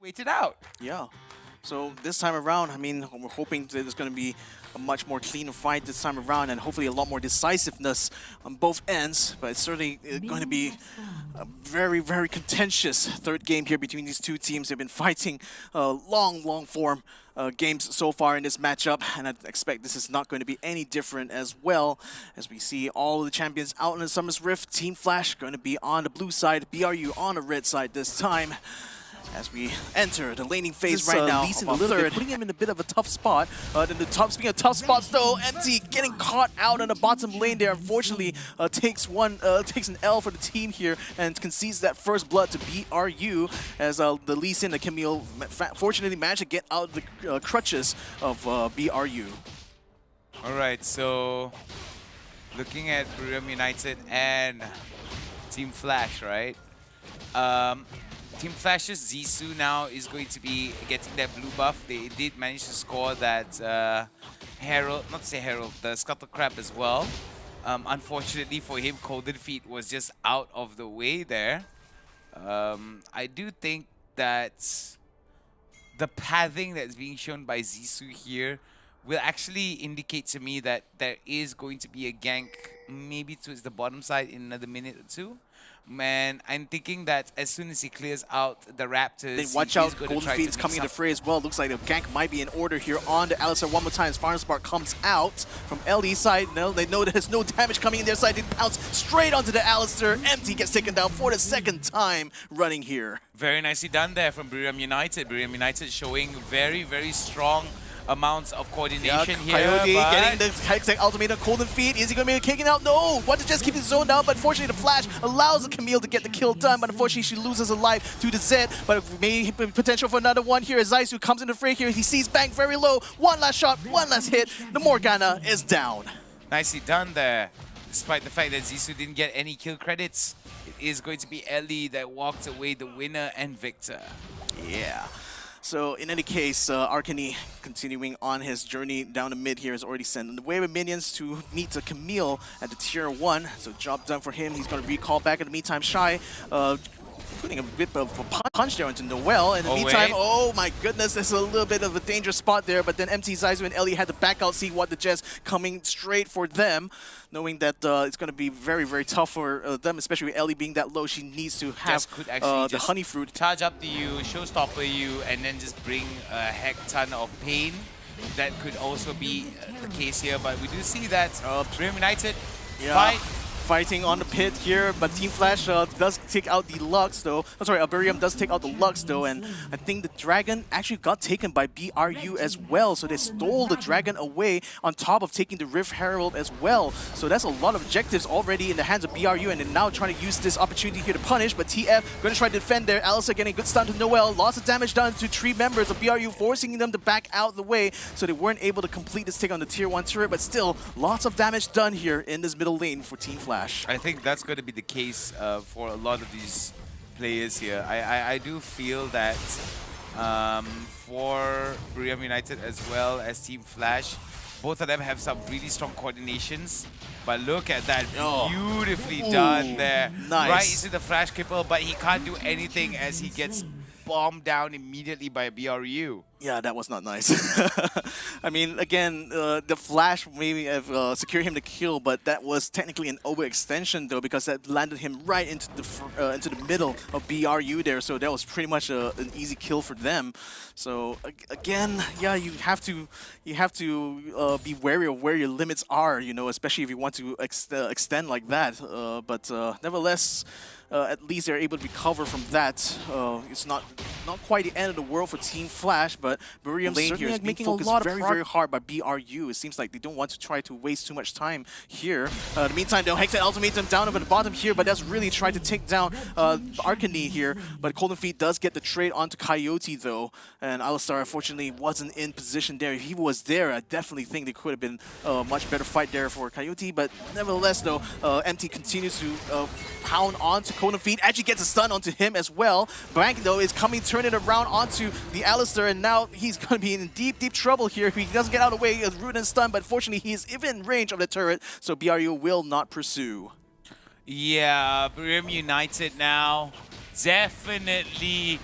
waited out. Yeah. So this time around, I mean, we're hoping that there's going to be a much more cleaner fight this time around and hopefully a lot more decisiveness on both ends. But it's certainly going to be a very, very contentious third game here between these two teams. They've been fighting long form games so far in this matchup, and I expect this is not going to be any different as well, as we see all of the champions out in the Summer's Rift. Team Flash going to be on the blue side, BRU on the red side this time. As we enter the laning phase right now, Lee Sin a little bit, putting him in a bit of a tough spot. Then the top, speaking of tough spots though, Empty getting caught out on the bottom lane there. Unfortunately, takes an L for the team here and concedes that first blood to BRU as the Lee Sin, the Camille, fortunately managed to get out of the crutches of BRU. All right, so looking at BRU United and Team Flash, right? Team Flash's Zissou now is going to be getting that blue buff. They did manage to score that Herald, not to say Herald, the Scuttle Crab as well. Unfortunately for him, Golden Feet was just out of the way there. I do think that the pathing that's being shown by Zissou here will actually indicate to me that there is going to be a gank maybe towards the bottom side in another minute or two. Man, I'm thinking that as soon as he clears out the Raptors, then watch out, Golden Feet is coming into fray as well. Looks like the gank might be in order here on the Alistar one more time as Farm Spark comes out from LE side. No, they know there's no damage coming in their side. They pounce straight onto the Alistar. Empty gets taken down for the second time running here. Very nicely done there from BRU United. BRU United showing very, very strong amounts of coordination here. Coyote getting the Hextech ultimate on Golden Feet. Is he going to be kicking out? No! Want to just keep his zone down, but unfortunately the Flash allows the Camille to get the kill done, but unfortunately she loses a life to the Zed, but maybe potential for another one here as Zissou comes into fray here. He sees Bang very low. One last shot, one last hit. The Morgana is down. Nicely done there. Despite the fact that Zissou didn't get any kill credits, it is going to be Ellie that walked away the winner and victor. Yeah. So in any case, Arcany continuing on his journey down the mid here has already sent the wave of minions to meet the Camille at the tier 1. So job done for him. He's going to recall back. In the meantime, Shy putting a bit of a punch there into Noel. In the meantime, oh my goodness, there's a little bit of a dangerous spot there, but then MT, Zissou, and Ellie had to back out, see what the Jets coming straight for them, knowing that it's going to be very, very tough for them, especially with Ellie being that low. She needs to have the honey fruit. Charge up to you, showstopper you, and then just bring a heck ton of pain. That could also be the case here, but we do see that BRU United fighting on the pit here, but Team Flash does take out the Lux though. I'm sorry, Alberium does take out the Lux though, and I think the Dragon actually got taken by BRU as well, so they stole the Dragon away on top of taking the Rift Herald as well. So that's a lot of objectives already in the hands of BRU, and they're now trying to use this opportunity here to punish, but TF going to try to defend there. Alistar getting a good stun to Noel, lots of damage done to 3 members of BRU, forcing them to back out the way, so they weren't able to complete this take on the tier 1 turret, but still lots of damage done here in this middle lane for Team Flash. I think that's going to be the case for a lot of these players here. I do feel that for BRU United as well as Team Flash, both of them have some really strong coordinations. But look at that, beautifully done there. Nice. Right into the Flash cripple, but he can't do anything as he gets bombed down immediately by BRU. Yeah, that was not nice. I mean, again, the Flash maybe have secured him the kill, but that was technically an overextension though, because that landed him right into the middle of BRU there. So that was pretty much an easy kill for them. So again, yeah, you have to be wary of where your limits are, you know, especially if you want to extend like that. But nevertheless, at least they're able to recover from that. It's not quite the end of the world for Team Flash, but BRU lane here is making a lot of very hard by BRU. It seems like they don't want to try to waste too much time here. In the meantime, they'll Hextech ultimate them down over the bottom here, but that's really trying to take down Arcany here. But Golden Feet does get the trade onto Coyote though, and Alistar unfortunately wasn't in position there. If he was there, I definitely think there could have been a much better fight there for Coyote, but nevertheless though, MT continues to pound onto Golden Feet, actually gets a stun onto him as well. Blank though is coming, turning around onto the Alistar, and now he's going to be in deep, deep trouble here. He doesn't get out of the way of Root and stun, but fortunately he is even in range of the turret, so BRU will not pursue. Yeah, BRU United now definitely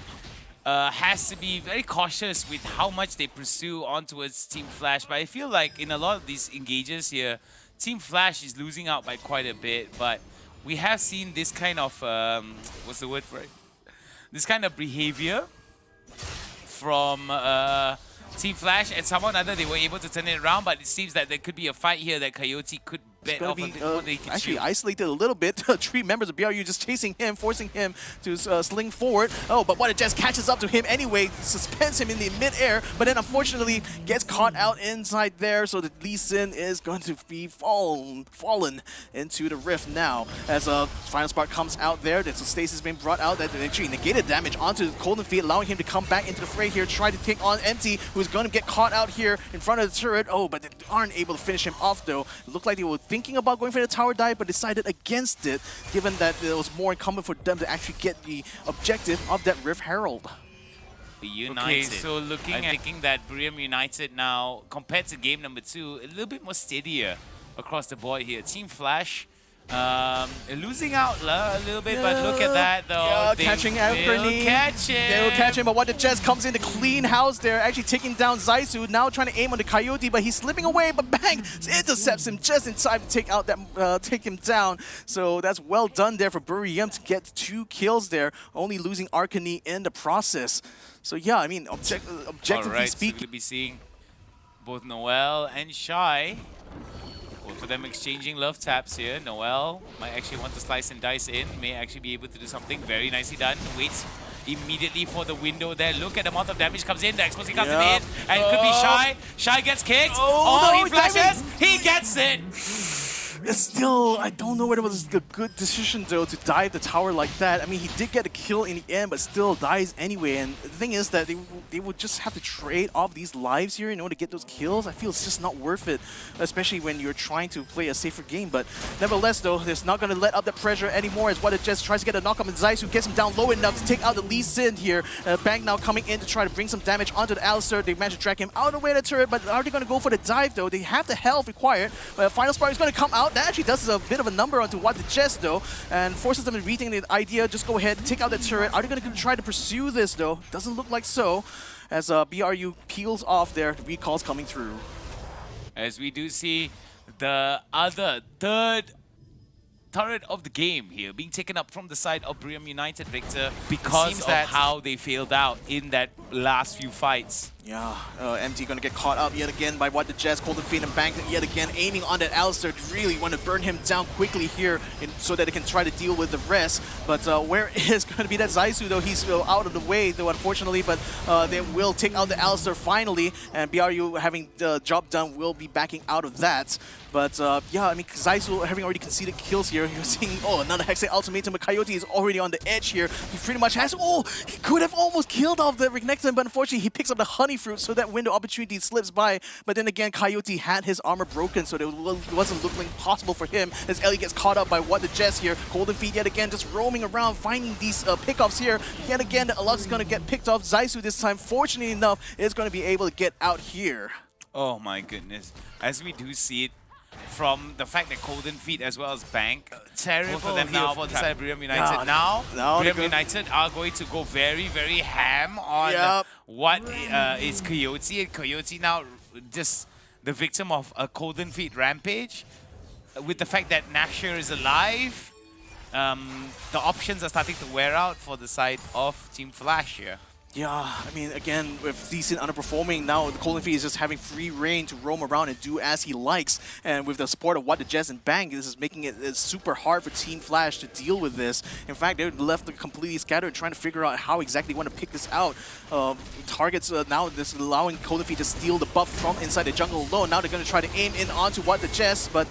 has to be very cautious with how much they pursue on towards Team Flash. But I feel like in a lot of these engages here, Team Flash is losing out by quite a bit. But we have seen this kind of, what's the word for it? This kind of behavior from Team Flash, and somehow or another they were able to turn it around, but it seems that there could be a fight here that Coyote could bet off a bit more they can actually shoot. isolated a little bit. Three members of BRU just chasing him, forcing him to sling forward. Oh, but what it just catches up to him anyway, suspends him in the mid-air, but then unfortunately gets caught out inside there, so the Lee Sin is going to be fallen into the rift now. As Final Spark comes out there, there's a stasis being brought out that actually negated damage onto Golden Feet, allowing him to come back into the fray here, try to take on Empty, who's going to get caught out here in front of the turret. Oh, but they aren't able to finish him off though. It looked like they were thinking about going for the tower dive, but decided against it, given that it was more incumbent for them to actually get the objective of that Rift Herald. United. Okay, so thinking that BRU United now, compared to game number 2, a little bit more steadier across the board here. Team Flash losing out a little bit, but look at that though. Yeah, catching Alperny. They will catch him, but what the Jets comes in to clean house there, actually taking down Zaisu, now trying to aim on the Coyote, but he's slipping away, but bang, intercepts him just in time to take out that, take him down. So that's well done there for BRU to get 2 kills there, only losing Arcany in the process. So yeah, I mean, objectively speaking. So we'll be seeing both Noel and Shy. Both of them exchanging love taps here. Noel might actually want to slice and dice in. May actually be able to do something very nicely done. Waits immediately for the window there. Look at the amount of damage comes in. The explosive comes in. And it could be Shy. Shy gets kicked. Oh, no, he flashes. He gets it. Still, I don't know whether it was a good decision though to dive the tower like that. I mean, he did get a kill in the end, but still dies anyway. And the thing is that they would just have to trade off these lives here in order to get those kills. I feel it's just not worth it, especially when you're trying to play a safer game. But nevertheless though, they're not going to let up the pressure anymore as what it just tries to get a knock on Zaisu, gets him down low enough to take out the Lee Sin here. Bang now coming in to try to bring some damage onto the Alistar. They managed to drag him out of the way of the turret, but are they going to go for the dive though? They have the health required. Final Spark is going to come out. That actually does a bit of a number onto what the chest though, and forces them to rethink the idea. Just go ahead, take out the turret. Are they going to try to pursue this though? Doesn't look like so, as BRU peels off there. The recalls coming through. As we do see the third turret of the game here being taken up from the side of BRU United, Victor, because of how they failed out in that last few fights. Yeah, MT gonna get caught up yet again by what the Jets, Golden Feet and Bank yet again, aiming on that Alistar. Really want to burn him down quickly here so that they can try to deal with the rest. But where is going to be that Zaisu though? He's out of the way though, unfortunately, but they will take out the Alistar finally, and BRU having the job done will be backing out of that. But yeah, I mean, Zaisu having already conceded kills here. You're seeing, another Hexate Ultimatum, but Coyote is already on the edge here. He pretty much has, he could have almost killed off the Regnecton, but unfortunately he picks up the Honey Fruit, so that window opportunity slips by. But then again, Coyote had his armor broken, so it wasn't looking possible for him as Ellie gets caught up by what the Jets here. Golden Feet yet again just roaming around, finding these pickoffs here. Yet again, the Alux is going to get picked off. Zaisu this time, fortunately enough, is going to be able to get out here. Oh my goodness. As we do see it, from the fact that Golden Feet as well as Bank, terrible both of them now on the side of BRU United. Now BRU United are going to go very, very ham on what is Coyote. And Coyote now just the victim of a Golden Feet rampage. With the fact that Nashor is alive, the options are starting to wear out for the side of Team Flash here. Yeah, I mean, again, with decent underperforming, now the Golden Feet is just having free reign to roam around and do as he likes. And with the support of what the Jets and Bang, this is making it super hard for Team Flash to deal with this. In fact, they're left completely scattered, trying to figure out how exactly they want to pick this out. Targets now this allowing Golden Feet to steal the buff from inside the jungle alone. Now they're going to try to aim in onto what the Jets, but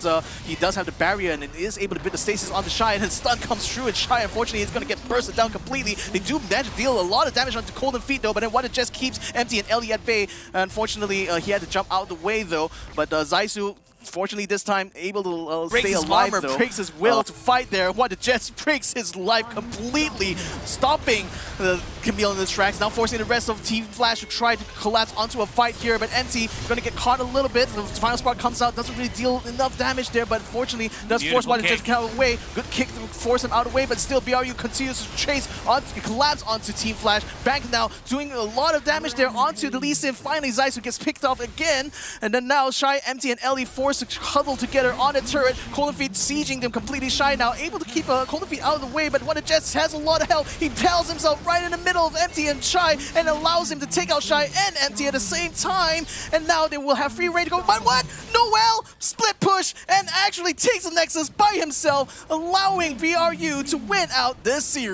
he does have the barrier and it is able to bid the stasis on the Shy, and his stun comes through, and Shy, unfortunately, is going to get bursted down completely. They do manage to deal a lot of damage onto Golden Feet though, but then what it just keeps Empty and Ellie at bay. Unfortunately, he had to jump out of the way though, but Zaisu, fortunately this time, able to stay alive though. Breaks his will to fight there. What it just breaks his life completely, stopping the can be on the tracks, now forcing the rest of Team Flash to try to collapse onto a fight here, but Empty gonna get caught a little bit. The final spark comes out, doesn't really deal enough damage there, but fortunately does force Water just to get away. Good kick to force him out of the way, but still BRU continues to chase on, collapse onto Team Flash. Bank now doing a lot of damage there onto the Lee Sin. Finally Zaisu gets picked off again, and then now Shy, Empty, and Ellie forced to huddle together on the turret. Golden Feet sieging them completely. Shy now able to keep Golden Feet out of the way, but Wonder Jets has a lot of health. He tells himself right in the middle of Empty and Shy and allows him to take out Shy and Empty at the same time, and now they will have free reign to go. But what? Noel split push and actually takes the Nexus by himself, allowing BRU to win out this series.